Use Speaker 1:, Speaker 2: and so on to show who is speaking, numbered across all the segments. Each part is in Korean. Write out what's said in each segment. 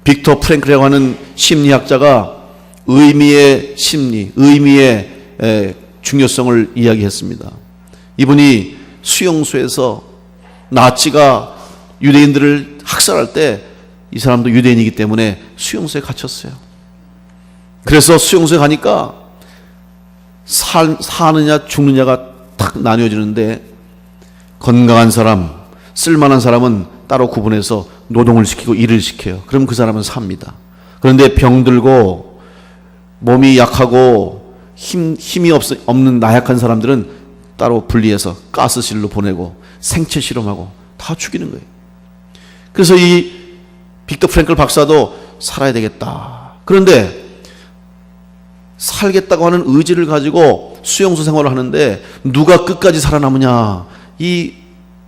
Speaker 1: 빅터 프랭클이라고 하는 심리학자가 의미의 심리, 의미의 중요성을 이야기했습니다. 이분이 수용소에서 나치가 유대인들을 학살할 때 이 사람도 유대인이기 때문에 수용소에 갇혔어요. 그래서 수용소에 가니까 사느냐 죽느냐가 탁 나뉘어지는데, 건강한 사람, 쓸만한 사람은 따로 구분해서 노동을 시키고 일을 시켜요. 그럼 그 사람은 삽니다. 그런데 병들고 몸이 약하고 힘이 없는 나약한 사람들은 따로 분리해서 가스실로 보내고 생체 실험하고 다 죽이는 거예요. 그래서 이 빅터 프랭클 박사도 살아야 되겠다. 그런데 살겠다고 하는 의지를 가지고 수용소 생활을 하는데 누가 끝까지 살아남으냐, 이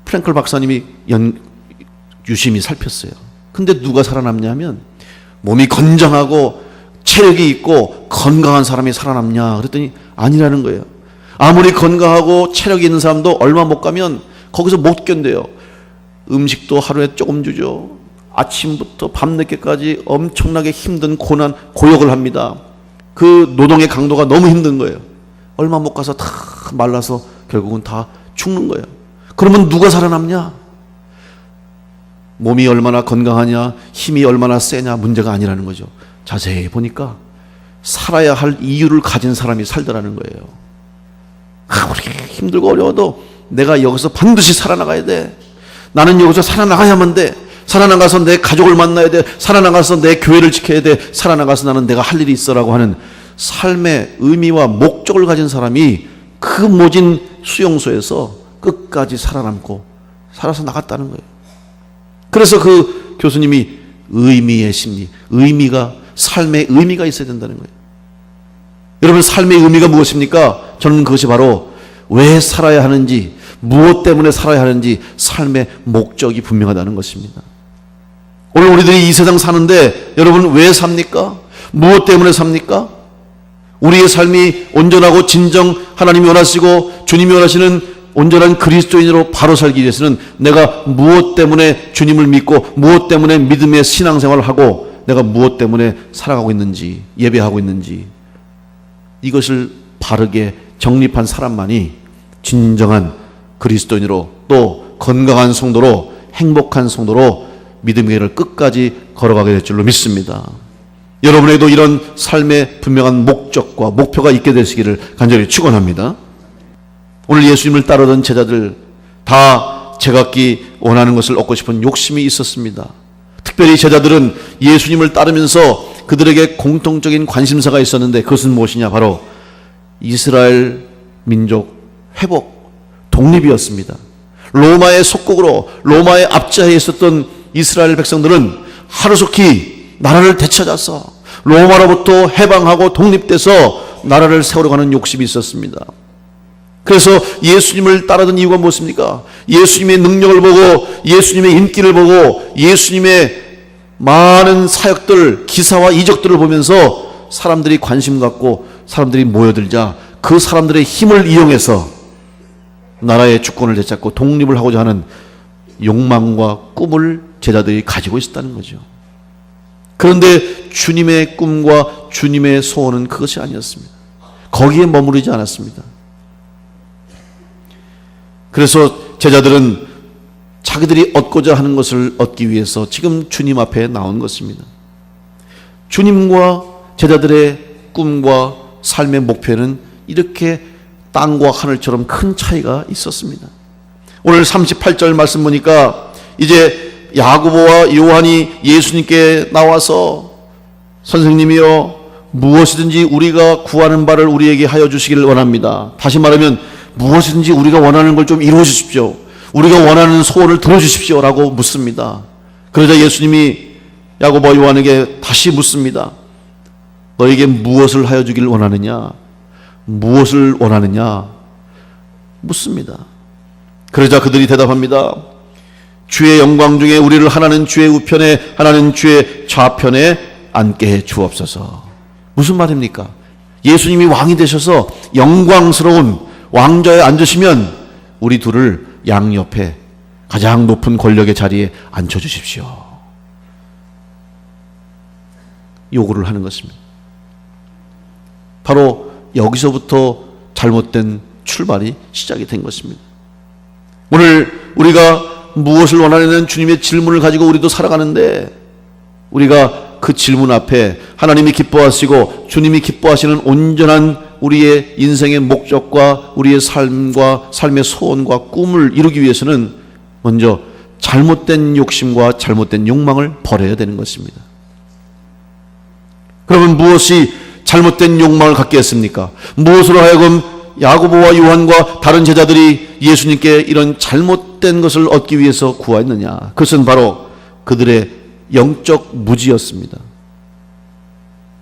Speaker 1: 프랭클 박사님이 유심히 살폈어요. 근데 누가 살아남냐면 몸이 건장하고 체력이 있고 건강한 사람이 살아남냐 그랬더니 아니라는 거예요. 아무리 건강하고 체력이 있는 사람도 얼마 못 가면 거기서 못 견뎌요. 음식도 하루에 조금 주죠. 아침부터 밤늦게까지 엄청나게 힘든 고난, 고역을 합니다. 그 노동의 강도가 너무 힘든 거예요. 얼마 못 가서 다 말라서 결국은 다 죽는 거예요. 그러면 누가 살아남냐? 몸이 얼마나 건강하냐, 힘이 얼마나 세냐 문제가 아니라는 거죠. 자세히 보니까 살아야 할 이유를 가진 사람이 살더라는 거예요. 아무리 힘들고 어려워도 내가 여기서 반드시 살아나가야 돼. 나는 여기서 살아나가야만 돼. 살아나가서 내 가족을 만나야 돼. 살아나가서 내 교회를 지켜야 돼. 살아나가서 나는 내가 할 일이 있어라고 하는 삶의 의미와 목적을 가진 사람이 그 모진 수용소에서 끝까지 살아남고 살아서 나갔다는 거예요. 그래서 그 교수님이 의미의 심리, 삶의 의미가 있어야 된다는 거예요. 여러분, 삶의 의미가 무엇입니까? 저는 그것이 바로 왜 살아야 하는지, 무엇 때문에 살아야 하는지 삶의 목적이 분명하다는 것입니다. 오늘 우리들이 이 세상 사는데 여러분 왜 삽니까? 무엇 때문에 삽니까? 우리의 삶이 온전하고 진정 하나님이 원하시고 주님이 원하시는 온전한 그리스도인으로 바로 살기 위해서는 내가 무엇 때문에 주님을 믿고 무엇 때문에 믿음의 신앙생활을 하고 내가 무엇 때문에 살아가고 있는지, 예배하고 있는지, 이것을 바르게 정립한 사람만이 진정한 그리스도인으로, 또 건강한 성도로, 행복한 성도로 믿음의 길을 끝까지 걸어가게 될 줄로 믿습니다. 여러분에게도 이런 삶의 분명한 목적과 목표가 있게 되시기를 간절히 축원합니다. 오늘 예수님을 따르던 제자들 다 제각기 원하는 것을 얻고 싶은 욕심이 있었습니다. 특별히 제자들은 예수님을 따르면서 그들에게 공통적인 관심사가 있었는데 그것은 무엇이냐? 바로 이스라엘 민족 회복, 독립이었습니다. 로마의 속국으로, 로마의 압제하에 있었던 이스라엘 백성들은 하루속히 나라를 되찾아서 로마로부터 해방하고 독립돼서 나라를 세우려고 욕심이 있었습니다. 그래서 예수님을 따르던 이유가 무엇입니까? 예수님의 능력을 보고, 예수님의 인기를 보고, 예수님의 많은 사역들, 기사와 이적들을 보면서 사람들이 관심 갖고 사람들이 모여들자 그 사람들의 힘을 이용해서 나라의 주권을 되찾고 독립을 하고자 하는 욕망과 꿈을 제자들이 가지고 있었다는 거죠. 그런데 주님의 꿈과 주님의 소원은 그것이 아니었습니다. 거기에 머무르지 않았습니다. 그래서 제자들은 자기들이 얻고자 하는 것을 얻기 위해서 지금 주님 앞에 나온 것입니다. 주님과 제자들의 꿈과 삶의 목표는 이렇게 땅과 하늘처럼 큰 차이가 있었습니다. 오늘 38절 말씀 보니까 이제 야고보와 요한이 예수님께 나와서 선생님이여, 무엇이든지 우리가 구하는 바를 우리에게 하여 주시기를 원합니다. 다시 말하면 무엇이든지 우리가 원하는 걸 좀 이루어 주십시오. 우리가 원하는 소원을 들어주십시오 라고 묻습니다. 그러자 예수님이 야고보와 요한에게 다시 묻습니다. 너에게 무엇을 하여 주기를 원하느냐? 무엇을 원하느냐? 묻습니다. 그러자 그들이 대답합니다. 주의 영광 중에 우리를 하나는 주의 우편에 하나는 주의 좌편에 앉게 해 주옵소서. 무슨 말입니까? 예수님이 왕이 되셔서 영광스러운 왕좌에 앉으시면 우리 둘을 양옆에 가장 높은 권력의 자리에 앉혀주십시오. 요구를 하는 것입니다. 바로 여기서부터 잘못된 출발이 시작이 된 것입니다. 오늘 우리가 무엇을 원하는 주님의 질문을 가지고 우리도 살아가는데, 우리가 그 질문 앞에 하나님이 기뻐하시고 주님이 기뻐하시는 온전한 우리의 인생의 목적과 우리의 삶과 삶의 소원과 꿈을 이루기 위해서는 먼저 잘못된 욕심과 잘못된 욕망을 버려야 되는 것입니다. 그러면 무엇이 잘못된 욕망을 갖게 했습니까? 무엇으로 하여금 야고보와 요한과 다른 제자들이 예수님께 이런 잘못된 것을 얻기 위해서 구하였느냐? 그것은 바로 그들의 영적 무지였습니다.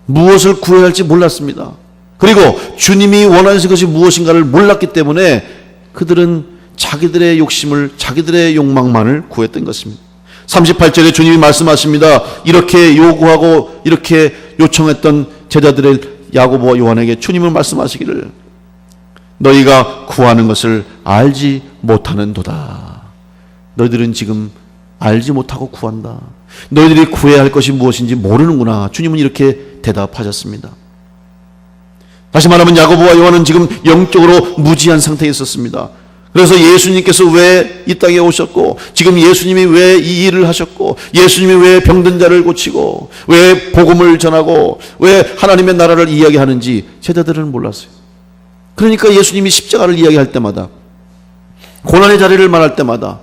Speaker 1: 무엇을 구해야 할지 몰랐습니다. 그리고 주님이 원하시는 것이 무엇인가를 몰랐기 때문에 그들은 자기들의 욕심을, 자기들의 욕망만을 구했던 것입니다. 38절에 주님이 말씀하십니다. 이렇게 요구하고 이렇게 요청했던 제자들의 야고보와 요한에게 주님은 말씀하시기를, 너희가 구하는 것을 알지 못하는도다. 너희들은 지금 알지 못하고 구한다. 너희들이 구해야 할 것이 무엇인지 모르는구나. 주님은 이렇게 대답하셨습니다. 다시 말하면 야고보와 요한은 지금 영적으로 무지한 상태에 있었습니다. 그래서 예수님께서 왜 이 땅에 오셨고, 지금 예수님이 왜 이 일을 하셨고, 예수님이 왜 병든 자를 고치고, 왜 복음을 전하고, 왜 하나님의 나라를 이야기하는지 제자들은 몰랐어요. 그러니까 예수님이 십자가를 이야기할 때마다, 고난의 자리를 말할 때마다,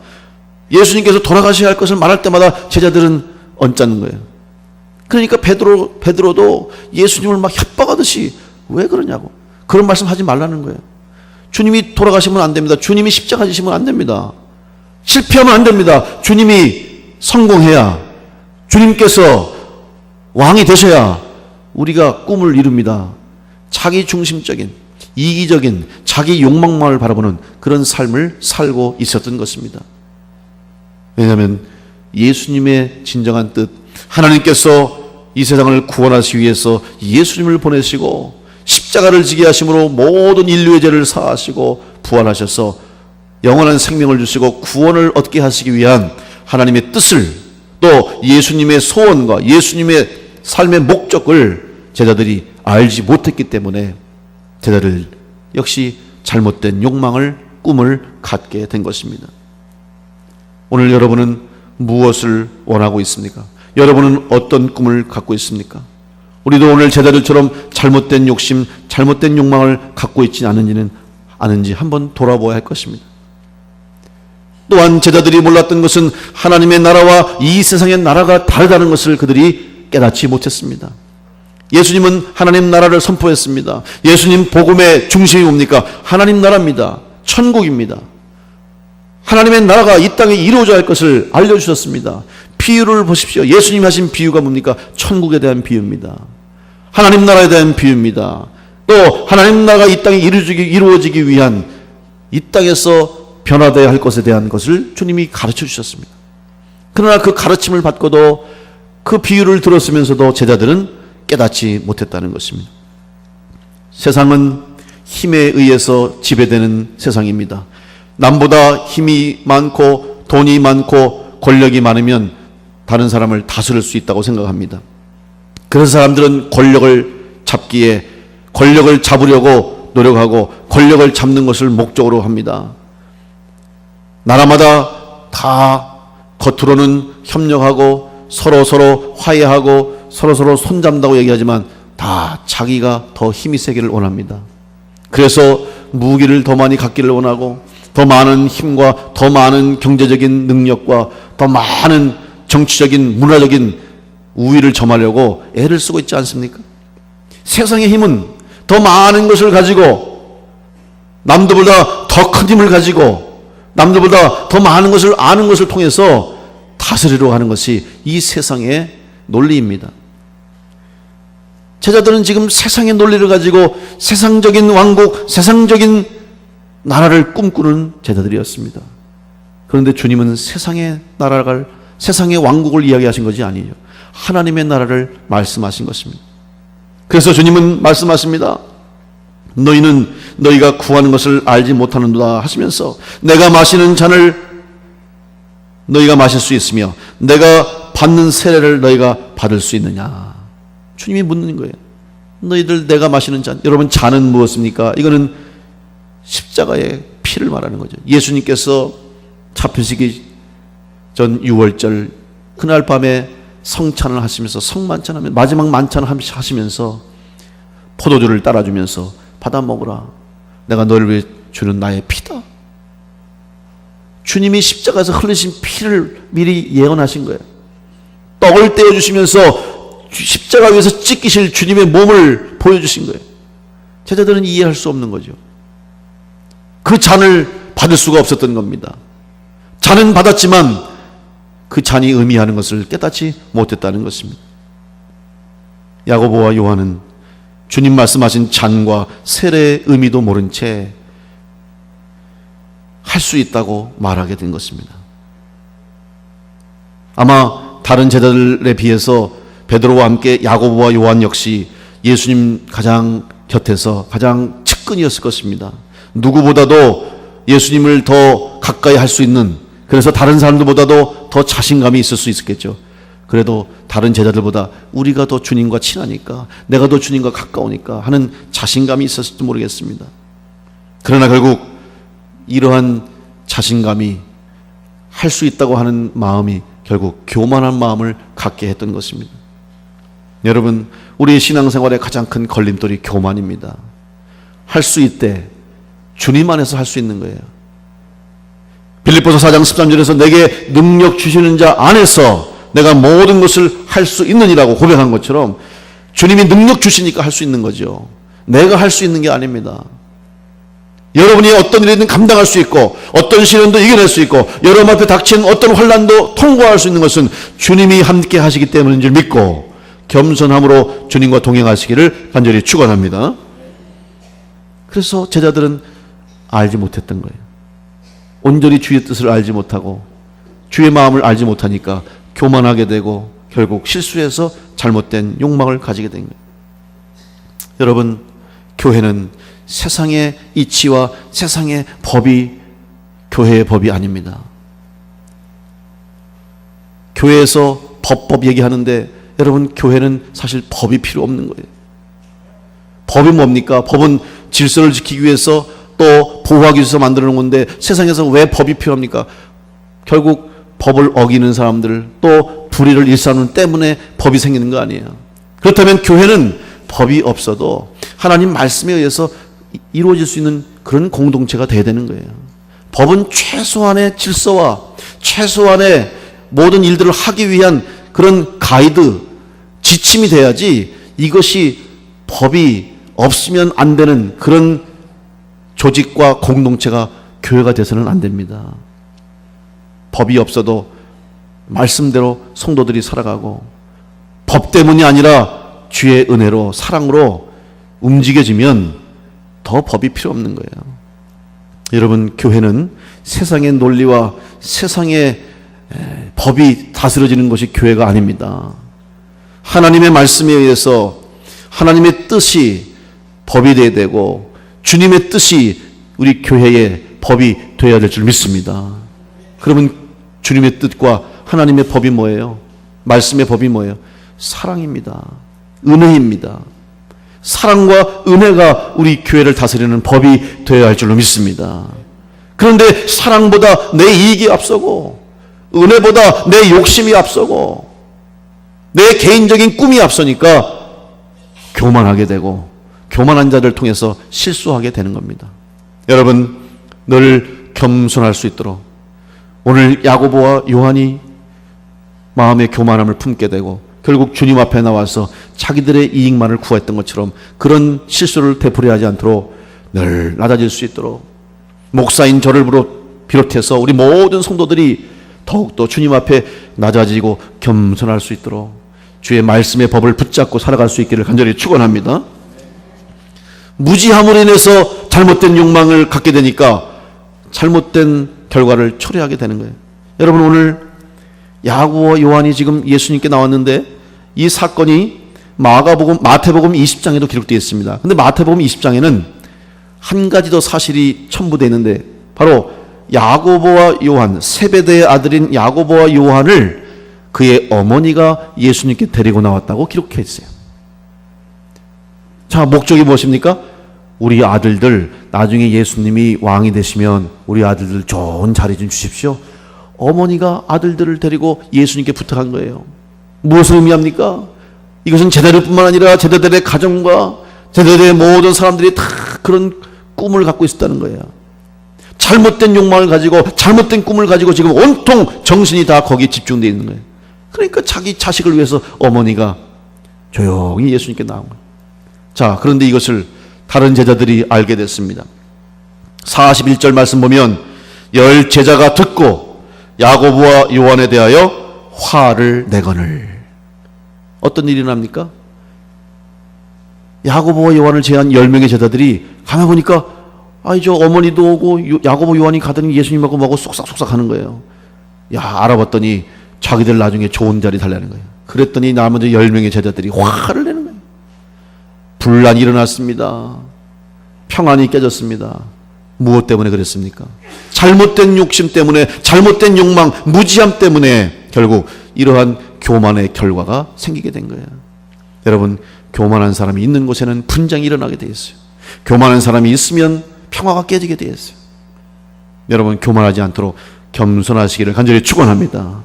Speaker 1: 예수님께서 돌아가셔야 할 것을 말할 때마다 제자들은 언짢은 거예요. 그러니까 베드로도 예수님을 막 협박하듯이 왜 그러냐고, 그런 말씀 하지 말라는 거예요. 주님이 돌아가시면 안 됩니다. 주님이 십자가 지시면 안 됩니다. 실패하면 안 됩니다. 주님이 성공해야, 주님께서 왕이 되셔야 우리가 꿈을 이룹니다. 자기 중심적인, 이기적인, 자기 욕망만을 바라보는 그런 삶을 살고 있었던 것입니다. 왜냐하면 예수님의 진정한 뜻, 하나님께서 이 세상을 구원하시기 위해서 예수님을 보내시고 십자가를 지게 하심으로 모든 인류의 죄를 사하시고 부활하셔서 영원한 생명을 주시고 구원을 얻게 하시기 위한 하나님의 뜻을, 또 예수님의 소원과 예수님의 삶의 목적을 제자들이 알지 못했기 때문에 제자들 역시 잘못된 욕망을, 꿈을 갖게 된 것입니다. 오늘 여러분은 무엇을 원하고 있습니까? 여러분은 어떤 꿈을 갖고 있습니까? 우리도 오늘 제자들처럼 잘못된 욕심, 잘못된 욕망을 갖고 있지 않은지 한번 돌아보아야 할 것입니다. 또한 제자들이 몰랐던 것은 하나님의 나라와 이 세상의 나라가 다르다는 것을 그들이 깨닫지 못했습니다. 예수님은 하나님 나라를 선포했습니다. 예수님 복음의 중심이 뭡니까? 하나님 나라입니다. 천국입니다. 하나님의 나라가 이 땅에 이루어져야 할 것을 알려주셨습니다. 비유를 보십시오. 예수님이 하신 비유가 뭡니까? 천국에 대한 비유입니다. 하나님 나라에 대한 비유입니다. 또 하나님 나라가 이 땅에 이루어지기 위한, 이 땅에서 변화되어야 할 것에 대한 것을 주님이 가르쳐 주셨습니다. 그러나 그 가르침을 받고도, 그 비유를 들었으면서도 제자들은 깨닫지 못했다는 것입니다. 세상은 힘에 의해서 지배되는 세상입니다. 남보다 힘이 많고 돈이 많고 권력이 많으면 다른 사람을 다스릴 수 있다고 생각합니다. 그래서 사람들은 권력을 잡기에, 권력을 잡으려고 노력하고 권력을 잡는 것을 목적으로 합니다. 나라마다 다 겉으로는 협력하고 서로 화해하고 서로 손잡는다고 얘기하지만 다 자기가 더 힘이 세기를 원합니다. 그래서 무기를 더 많이 갖기를 원하고, 더 많은 힘과 더 많은 경제적인 능력과 더 많은 정치적인, 문화적인 우위를 점하려고 애를 쓰고 있지 않습니까? 세상의 힘은 더 많은 것을 가지고, 남들보다 더 큰 힘을 가지고, 남들보다 더 많은 것을 아는 것을 통해서 다스리려고 하는 것이 이 세상의 논리입니다. 제자들은 지금 세상의 논리를 가지고 세상적인 왕국, 세상적인 나라를 꿈꾸는 제자들이었습니다. 그런데 주님은 세상의 나라를, 세상의 왕국을 이야기하신 것이 아니에요. 하나님의 나라를 말씀하신 것입니다. 그래서 주님은 말씀하십니다. 너희는 너희가 구하는 것을 알지 못하는도다 하시면서, 내가 마시는 잔을 너희가 마실 수 있으며 내가 받는 세례를 너희가 받을 수 있느냐. 주님이 묻는 거예요. 너희들 내가 마시는 잔, 여러분 잔은 무엇입니까? 이거는 십자가의 피를 말하는 거죠. 예수님께서 잡히시기 전 6월절 그날 밤에 성찬을 하시면서 성만찬하면 마지막 만찬을 하시면서 포도주를 따라주면서 받아 먹으라. 내가 너를 위해 주는 나의 피다. 주님이 십자가에서 흘리신 피를 미리 예언하신 거예요. 떡을 떼어주시면서 십자가 위에서 찢기실 주님의 몸을 보여주신 거예요. 제자들은 이해할 수 없는 거죠. 그 잔을 받을 수가 없었던 겁니다. 잔은 받았지만 그 잔이 의미하는 것을 깨닫지 못했다는 것입니다. 야고보와 요한은 주님 말씀하신 잔과 세례의 의미도 모른 채 할 수 있다고 말하게 된 것입니다. 아마 다른 제자들에 비해서 베드로와 함께 야고보와 요한 역시 예수님 가장 곁에서 가장 측근이었을 것입니다. 누구보다도 예수님을 더 가까이 할 수 있는, 그래서 다른 사람들보다도 더 자신감이 있을 수 있었겠죠. 그래도 다른 제자들보다 우리가 더 주님과 친하니까, 내가 더 주님과 가까우니까 하는 자신감이 있었을지 모르겠습니다. 그러나 결국 이러한 자신감이 할 수 있다고 하는 마음이 결국 교만한 마음을 갖게 했던 것입니다. 여러분, 우리의 신앙생활의 가장 큰 걸림돌이 교만입니다. 할 수 있대. 주님 안에서 할 수 있는 거예요. 빌립보서 4장 13절에서 내게 능력 주시는 자 안에서 내가 모든 것을 할 수 있느니라고 고백한 것처럼 주님이 능력 주시니까 할 수 있는 거죠. 내가 할 수 있는 게 아닙니다. 여러분이 어떤 일이든 감당할 수 있고 어떤 시련도 이겨낼 수 있고 여러분 앞에 닥친 어떤 환난도 통과할 수 있는 것은 주님이 함께 하시기 때문인 줄 믿고 겸손함으로 주님과 동행하시기를 간절히 축원합니다. 그래서 제자들은 알지 못했던 거예요. 온전히 주의 뜻을 알지 못하고 주의 마음을 알지 못하니까 교만하게 되고 결국 실수해서 잘못된 욕망을 가지게 된 거예요. 여러분, 교회는 세상의 이치와 세상의 법이 교회의 법이 아닙니다. 교회에서 법 얘기하는데 여러분, 교회는 사실 법이 필요 없는 거예요. 법이 뭡니까? 법은 질서를 지키기 위해서 또 보호하기 위해서 만들어 놓은 건데 세상에서 왜 법이 필요합니까? 결국 법을 어기는 사람들 또 불의를 일삼는 때문에 법이 생기는 거 아니에요. 그렇다면 교회는 법이 없어도 하나님 말씀에 의해서 이루어질 수 있는 그런 공동체가 돼야 되는 거예요. 법은 최소한의 질서와 최소한의 모든 일들을 하기 위한 그런 가이드, 지침이 돼야지 이것이 법이 없으면 안 되는 그런 조직과 공동체가 교회가 돼서는 안 됩니다. 법이 없어도 말씀대로 성도들이 살아가고 법 때문이 아니라 주의 은혜로 사랑으로 움직여지면 더 법이 필요 없는 거예요. 여러분, 교회는 세상의 논리와 세상의 법이 다스려지는 것이 교회가 아닙니다. 하나님의 말씀에 의해서 하나님의 뜻이 법이 되어야 되고 주님의 뜻이 우리 교회의 법이 되어야 될 줄 믿습니다. 그러면 주님의 뜻과 하나님의 법이 뭐예요? 말씀의 법이 뭐예요? 사랑입니다. 은혜입니다. 사랑과 은혜가 우리 교회를 다스리는 법이 되어야 할 줄로 믿습니다. 그런데 사랑보다 내 이익이 앞서고 은혜보다 내 욕심이 앞서고 내 개인적인 꿈이 앞서니까 교만하게 되고 교만한 자들 통해서 실수하게 되는 겁니다. 여러분, 늘 겸손할 수 있도록 오늘 야고보와 요한이 마음의 교만함을 품게 되고 결국 주님 앞에 나와서 자기들의 이익만을 구했던 것처럼 그런 실수를 되풀이하지 않도록 늘 낮아질 수 있도록 목사인 저를 비롯해서 우리 모든 성도들이 더욱더 주님 앞에 낮아지고 겸손할 수 있도록 주의 말씀의 법을 붙잡고 살아갈 수 있기를 간절히 축원합니다. 무지함으로 인해서 잘못된 욕망을 갖게 되니까 잘못된 결과를 초래하게 되는 거예요. 여러분, 오늘 야고보와 요한이 지금 예수님께 나왔는데 이 사건이 마태복음 20장에도 기록되어 있습니다. 근데 마태복음 20장에는 한 가지 더 사실이 첨부되어 있는데 바로 야고보와 요한, 세베대의 아들인 야고보와 요한을 그의 어머니가 예수님께 데리고 나왔다고 기록해 있어요. 자, 목적이 무엇입니까? 우리 아들들 나중에 예수님이 왕이 되시면 우리 아들들 좋은 자리 좀 주십시오. 어머니가 아들들을 데리고 예수님께 부탁한 거예요. 무엇을 의미합니까? 이것은 제자들뿐만 아니라 제자들의 가정과 제자들의 모든 사람들이 다 그런 꿈을 갖고 있었다는 거예요. 잘못된 욕망을 가지고 잘못된 꿈을 가지고 지금 온통 정신이 다 거기에 집중되어 있는 거예요. 그러니까 자기 자식을 위해서 어머니가 조용히 예수님께 나온 거예요. 자, 그런데 이것을 다른 제자들이 알게 됐습니다. 41절 말씀 보면 10 제자가 듣고 야고보와 요한에 대하여 화를 내거늘. 어떤 일이 일어납니까? 야고보와 요한을 제한 10명의 제자들이 가만 보니까 저 어머니도 오고 야고보 요한이 가더니 예수님하고 뭐하고 쏙싹쏙싹 하는 거예요. 야, 알아봤더니 자기들 나중에 좋은 자리 달라는 거예요. 그랬더니 나머지 10명의 제자들이 화를 내는 거예요. 분란이 일어났습니다. 평안이 깨졌습니다. 무엇 때문에 그랬습니까? 잘못된 욕심 때문에, 잘못된 욕망, 무지함 때문에 결국 이러한 교만의 결과가 생기게 된 거예요. 여러분, 교만한 사람이 있는 곳에는 분쟁이 일어나게 되어 있어요. 교만한 사람이 있으면 평화가 깨지게 되어 있어요. 여러분, 교만하지 않도록 겸손하시기를 간절히 축원합니다.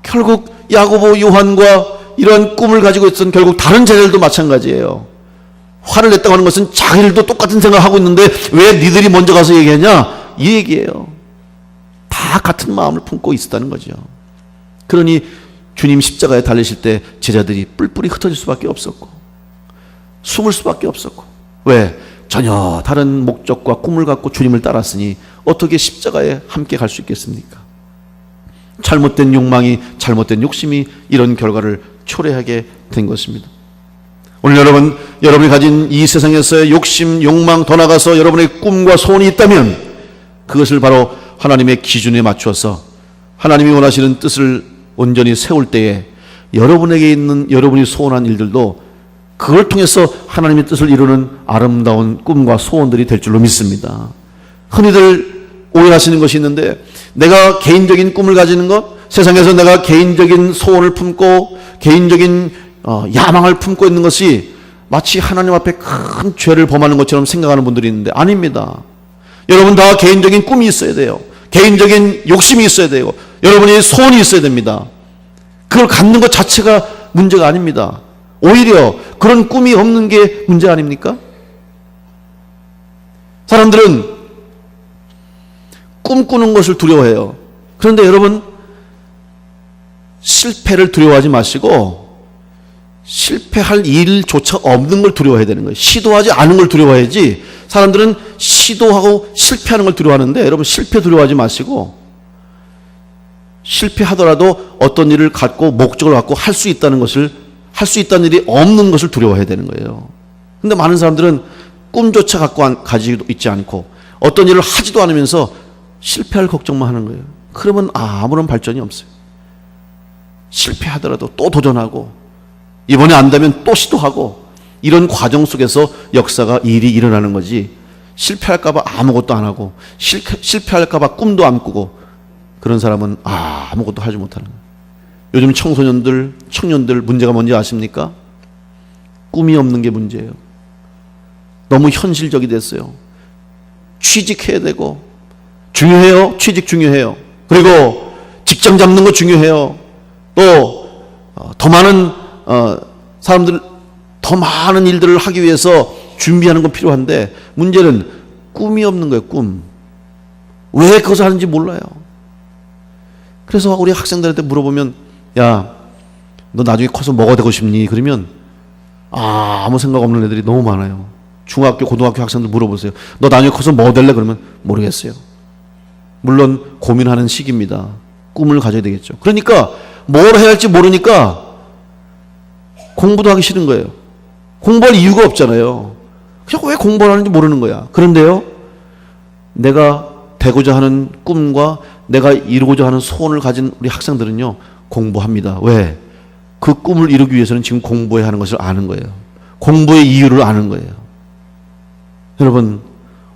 Speaker 1: 결국 야고보 요한과 이런 꿈을 가지고 있던 결국 다른 제자들도 마찬가지예요. 화를 냈다고 하는 것은 자기들도 똑같은 생각을 하고 있는데 왜 니들이 먼저 가서 얘기하냐? 이 얘기예요. 다 같은 마음을 품고 있었다는 거죠. 그러니 주님 십자가에 달리실 때 제자들이 뿔뿔이 흩어질 수밖에 없었고 숨을 수밖에 없었고. 왜? 전혀 다른 목적과 꿈을 갖고 주님을 따랐으니 어떻게 십자가에 함께 갈 수 있겠습니까? 잘못된 욕망이, 잘못된 욕심이 이런 결과를 초래하게 된 것입니다. 오늘 여러분이 가진 이 세상에서의 욕심, 욕망, 더 나아가서 여러분의 꿈과 소원이 있다면 그것을 바로 하나님의 기준에 맞추어서 하나님이 원하시는 뜻을 온전히 세울 때에 여러분에게 있는 여러분이 소원한 일들도 그걸 통해서 하나님의 뜻을 이루는 아름다운 꿈과 소원들이 될 줄로 믿습니다. 흔히들 오해하시는 것이 있는데, 내가 개인적인 꿈을 가지는 것, 세상에서 내가 개인적인 소원을 품고 개인적인 야망을 품고 있는 것이 마치 하나님 앞에 큰 죄를 범하는 것처럼 생각하는 분들이 있는데 아닙니다. 여러분 다 개인적인 꿈이 있어야 돼요. 개인적인 욕심이 있어야 되고 여러분의 소원이 있어야 됩니다. 그걸 갖는 것 자체가 문제가 아닙니다. 오히려 그런 꿈이 없는 게 문제 아닙니까? 사람들은 꿈꾸는 것을 두려워해요. 그런데 여러분, 실패를 두려워하지 마시고 실패할 일조차 없는 걸 두려워해야 되는 거예요. 시도하지 않은 걸 두려워해야지. 사람들은 시도하고 실패하는 걸 두려워하는데 여러분, 실패 두려워하지 마시고 실패하더라도 어떤 일을 갖고 목적을 갖고 할 수 있다는 것을, 할 수 있다는 일이 없는 것을 두려워해야 되는 거예요. 근데 많은 사람들은 꿈조차 가지고 있지 않고 어떤 일을 하지도 않으면서 실패할 걱정만 하는 거예요. 그러면 아무런 발전이 없어요. 실패하더라도 또 도전하고 이번에 안 되면 또 시도하고 이런 과정 속에서 역사가 일이 일어나는 거지, 실패할까 봐 아무것도 안 하고 실패할까 봐 꿈도 안 꾸고 그런 사람은 아무것도 하지 못하는 거예요. 요즘 청소년들, 청년들 문제가 뭔지 아십니까? 꿈이 없는 게 문제예요. 너무 현실적이 됐어요. 취직해야 되고 중요해요. 취직 중요해요. 그리고 직장 잡는 거 중요해요. 또 더 많은 사람들, 더 많은 일들을 하기 위해서 준비하는 건 필요한데 문제는 꿈이 없는 거예요. 꿈. 왜 그것을 하는지 몰라요. 그래서 우리 학생들한테 물어보면, 야, 너 나중에 커서 뭐가 되고 싶니? 그러면 아무 생각 없는 애들이 너무 많아요. 중학교, 고등학교 학생들 물어보세요. 너 나중에 커서 뭐 될래? 그러면 모르겠어요. 물론 고민하는 시기입니다. 꿈을 가져야 되겠죠. 그러니까 뭘 해야 할지 모르니까 공부도 하기 싫은 거예요. 공부할 이유가 없잖아요. 그냥 왜 공부를 하는지 모르는 거야. 그런데요, 내가 되고자 하는 꿈과 내가 이루고자 하는 소원을 가진 우리 학생들은요, 공부합니다. 왜? 그 꿈을 이루기 위해서는 지금 공부해야 하는 것을 아는 거예요. 공부의 이유를 아는 거예요. 여러분,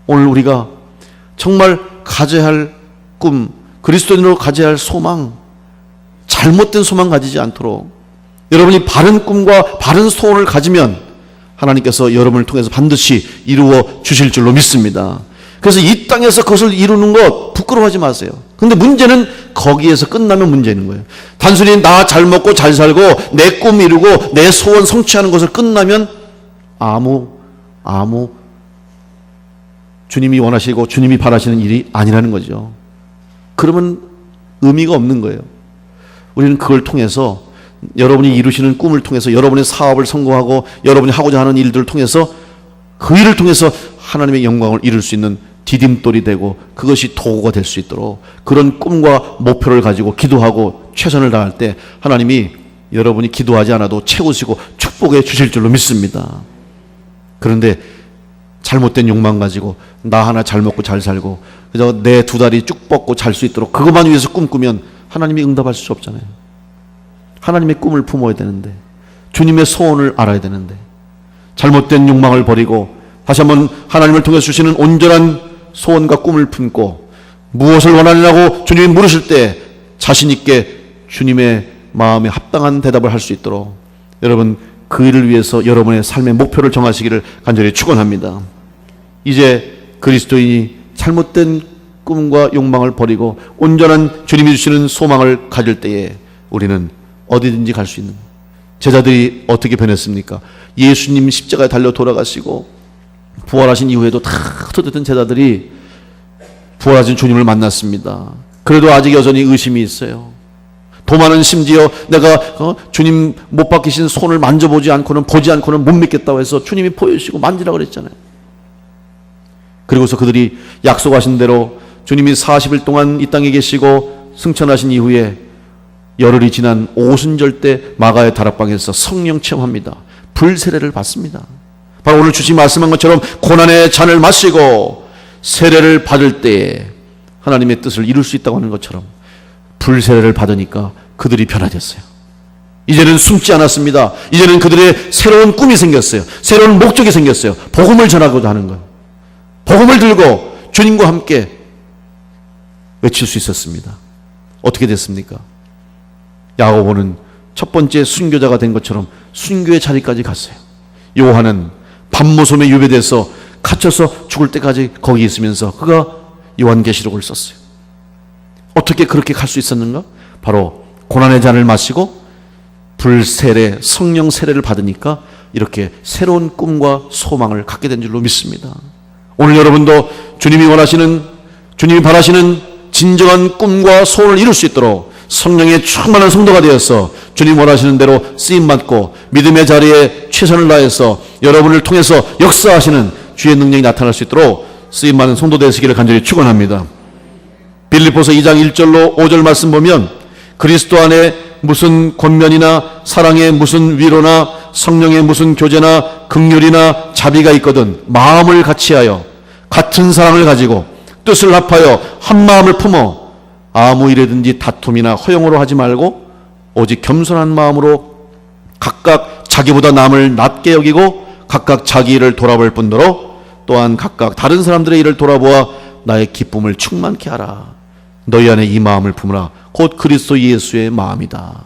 Speaker 1: 오늘 우리가 정말 가져야 할 꿈, 그리스도인으로 가져야 할 소망, 잘못된 소망 가지지 않도록 여러분이 바른 꿈과 바른 소원을 가지면 하나님께서 여러분을 통해서 반드시 이루어 주실 줄로 믿습니다. 그래서 이 땅에서 그것을 이루는 것 부끄러워하지 마세요. 근데 문제는 거기에서 끝나면 문제인 거예요. 단순히 나 잘 먹고 잘 살고 내 꿈 이루고 내 소원 성취하는 것을 끝나면 아무 주님이 원하시고 주님이 바라시는 일이 아니라는 거죠. 그러면 의미가 없는 거예요. 우리는 그걸 통해서 여러분이 이루시는 꿈을 통해서 여러분의 사업을 성공하고 여러분이 하고자 하는 일들을 통해서 그 일을 통해서 하나님의 영광을 이룰 수 있는 디딤돌이 되고 그것이 도구가 될 수 있도록 그런 꿈과 목표를 가지고 기도하고 최선을 다할 때 하나님이 여러분이 기도하지 않아도 채우시고 축복해 주실 줄로 믿습니다. 그런데 잘못된 욕망 가지고 나 하나 잘 먹고 잘 살고 그저 내 두 다리 쭉 뻗고 잘 수 있도록 그것만 위해서 꿈꾸면 하나님이 응답하실 수 없잖아요. 하나님의 꿈을 품어야 되는데 주님의 소원을 알아야 되는데 잘못된 욕망을 버리고 다시 한번 하나님을 통해 주시는 온전한 소원과 꿈을 품고 무엇을 원하느냐고 주님이 물으실 때 자신 있게 주님의 마음에 합당한 대답을 할 수 있도록 여러분 그 일을 위해서 여러분의 삶의 목표를 정하시기를 간절히 축원합니다. 이제 그리스도인이 잘못된 꿈과 욕망을 버리고 온전한 주님이 주시는 소망을 가질 때에 우리는 어디든지 갈 수 있는 제자들이 어떻게 변했습니까? 예수님 십자가에 달려 돌아가시고 부활하신 이후에도 다 흩어졌던 제자들이 부활하신 주님을 만났습니다. 그래도 아직 여전히 의심이 있어요. 도마는 심지어 내가 주님 못 박히신 손을 만져보지 않고는 보지 않고는 못 믿겠다고 해서 주님이 보여주시고 만지라고 그랬잖아요. 그리고서 그들이 약속하신 대로 주님이 40일 동안 이 땅에 계시고 승천하신 이후에 열흘이 지난 오순절 때 마가의 다락방에서 성령 체험합니다. 불세례를 받습니다. 바로 오늘 주신 말씀한 것처럼 고난의 잔을 마시고 세례를 받을 때에 하나님의 뜻을 이룰 수 있다고 하는 것처럼 불세례를 받으니까 그들이 변화됐어요. 이제는 숨지 않았습니다. 이제는 그들의 새로운 꿈이 생겼어요. 새로운 목적이 생겼어요. 복음을 전하고자 하는 것. 복음을 들고 주님과 함께 외칠 수 있었습니다. 어떻게 됐습니까? 야고보는 첫 번째 순교자가 된 것처럼 순교의 자리까지 갔어요. 요한은 밤모섬에 유배돼서 갇혀서 죽을 때까지 거기 있으면서 그가 요한계시록을 썼어요. 어떻게 그렇게 갈 수 있었는가? 바로 고난의 잔을 마시고 불세례, 성령 세례를 받으니까 이렇게 새로운 꿈과 소망을 갖게 된 줄로 믿습니다. 오늘 여러분도 주님이 원하시는, 주님이 바라시는 진정한 꿈과 소원을 이룰 수 있도록 성령의 충만한 성도가 되어서 주님 원하시는 대로 쓰임받고 믿음의 자리에 최선을 다해서 여러분을 통해서 역사하시는 주의 능력이 나타날 수 있도록 쓰임받는 성도 되시기를 간절히 축원합니다. 빌립보서 2장 1절로 5절 말씀 보면 그리스도 안에 무슨 권면이나 사랑의 무슨 위로나 성령의 무슨 교제나 긍휼이나 자비가 있거든 마음을 같이하여 같은 사랑을 가지고 뜻을 합하여 한 마음을 품어 아무 일에든지 다툼이나 허용으로 하지 말고 오직 겸손한 마음으로 각각 자기보다 남을 낮게 여기고 각각 자기 일을 돌아볼 뿐더러 또한 각각 다른 사람들의 일을 돌아보아 나의 기쁨을 충만케 하라. 너희 안에 이 마음을 품으라. 곧 그리스도 예수의 마음이다.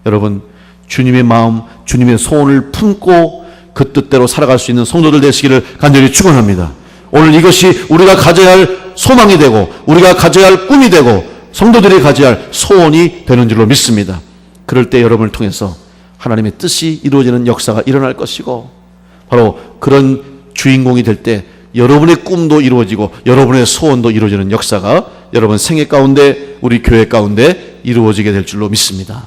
Speaker 1: 여러분, 주님의 마음, 주님의 소원을 품고 그 뜻대로 살아갈 수 있는 성도들 되시기를 간절히 축원합니다. 오늘 이것이 우리가 가져야 할 소망이 되고 우리가 가져야 할 꿈이 되고 성도들이 가져야 할 소원이 되는 줄로 믿습니다. 그럴 때 여러분을 통해서 하나님의 뜻이 이루어지는 역사가 일어날 것이고 바로 그런 주인공이 될 때 여러분의 꿈도 이루어지고 여러분의 소원도 이루어지는 역사가 여러분 생애 가운데 우리 교회 가운데 이루어지게 될 줄로 믿습니다.